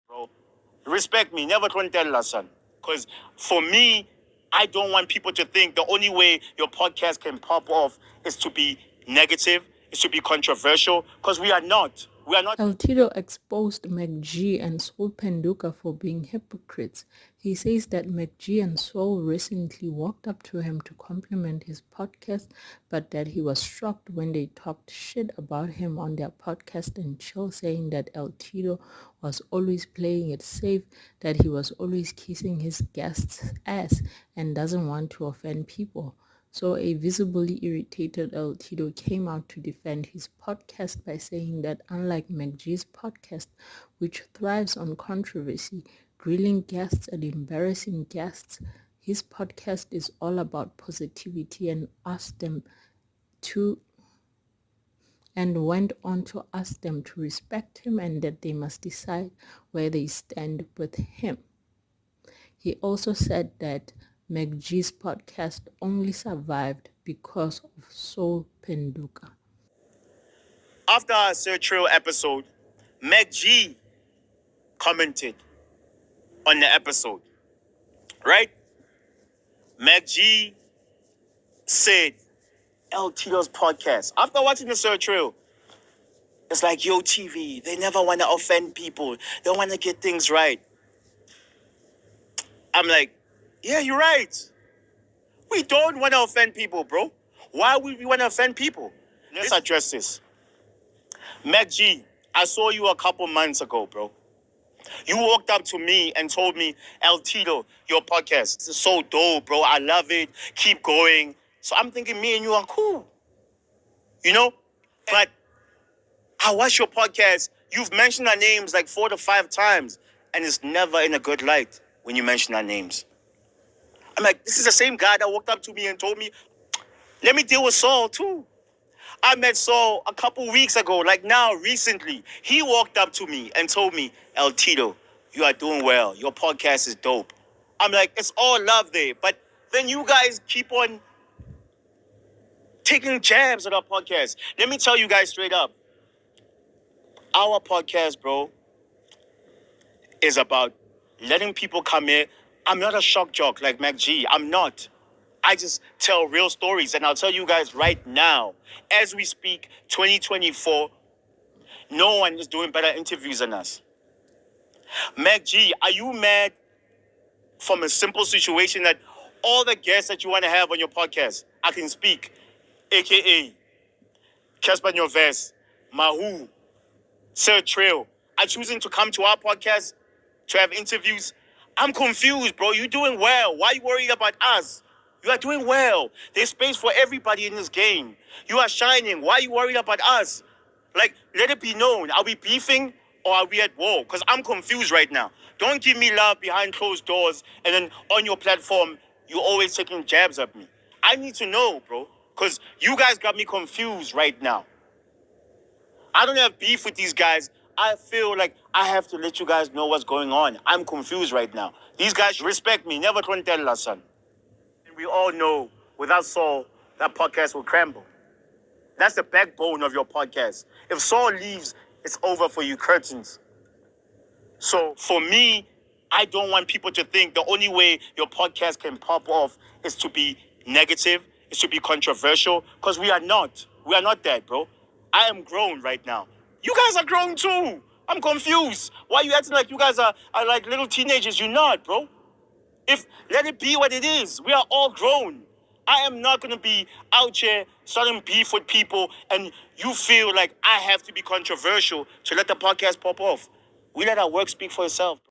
Bro, respect me. Never tell son. Because for me, I don't want people to think the only way your podcast can pop off is to be negative, is to be controversial. Because we are not. We are not. L-tido exposed Macg and Sol Phenduka for being hypocrites. He says that Macg and Sol recently walked up to him to compliment his podcast, but that he was shocked when they talked shit about him on their podcast and chill, saying that L-tido was always playing it safe, that he was always kissing his guests' ass and doesn't want to offend people. So a visibly irritated L-tido came out to defend his podcast by saying that unlike Macg's podcast, which thrives on controversy, grilling guests and embarrassing guests, his podcast is all about positivity and went on to ask them to respect him and that they must decide where they stand with him. He also said that Macg's podcast only survived because of Sol Phenduka. After our Sir Trill episode, Macg commented on the episode, right? Macg said, L-tido's podcast. After watching the Sir Trill, it's like, yo, TV, they never want to offend people. They want to get things right. I'm like, yeah, you're right. We don't want to offend people, bro. Why would we want to offend people? Let's address this. Macg, I saw you a couple months ago, bro. You walked up to me and told me, L-tido, your podcast is so dope, bro. I love it. Keep going. So I'm thinking me and you are cool. You know? But I watch your podcast. You've mentioned our names like 4 to 5 times. And it's never in a good light when you mention our names. I'm like, this is the same guy that walked up to me and told me, let me deal with Sol too. I met Sol a couple weeks ago, like now, recently. He walked up to me and told me, L-tido, you are doing well. Your podcast is dope. I'm like, it's all love there. But then you guys keep on taking jabs at our podcast. Let me tell you guys straight up. Our podcast, bro, is about letting people come here. I'm not a shock jock like Macg. I'm not. I just tell real stories. And I'll tell you guys right now, as we speak, 2024, no one is doing better interviews than us. Macg, are you mad from a simple situation that all the guests that you want to have on your podcast, I can speak, a.k.a. Casper Nyoves, Mahu, Sir Trill, are choosing to come to our podcast to have interviews? I'm confused, bro. You're doing well. Why are you worried about us? You are doing well. There's space for everybody in this game. You are shining. Why are you worried about us? Like, let it be known. Are we beefing or are we at war? Because I'm confused right now. Don't give me love behind closed doors and then on your platform, you're always taking jabs at me. I need to know, bro. Because you guys got me confused right now. I don't have beef with these guys. I feel like I have to let you guys know what's going on. I'm confused right now. These guys respect me. Never tell son. And we all know without Sol, that podcast will crumble. That's the backbone of your podcast. If Sol leaves, it's over for you, curtains. So for me, I don't want people to think the only way your podcast can pop off is to be negative, is to be controversial, because we are not. We are not that, bro. I am grown right now. You guys are grown too. I'm confused. Why are you acting like you guys are like little teenagers? You're not, bro. Let it be what it is. We are all grown. I am not going to be out here starting beef with people and you feel like I have to be controversial to let the podcast pop off. We let our work speak for itself, bro.